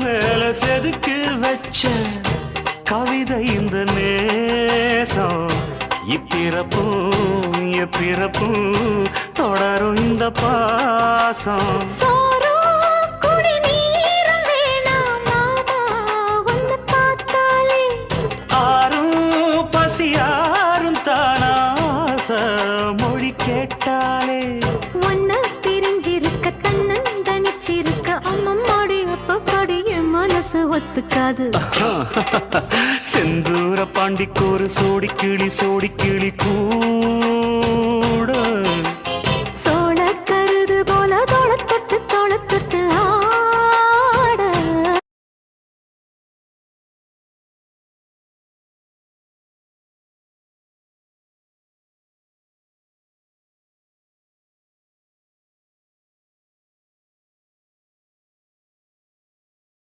மேல செதுக்கு வச்ச கவிதை இந்த நேசம் இப்பிறப்பும் எப்பிறப்பும் தொடரும் இந்த பாசம் ஆரும் பசியாரும் தானாச மொழி கேட்டாலே ஒன்ன பிரிஞ்சிருக்க தன்னந்தனிச்சிருக்க அம்மம்மாடி அப்பப்படி என் மனசு ஒத்துக்காது செந்தூர பாண்டிக்கு ஒரு சோடி கிளி கூ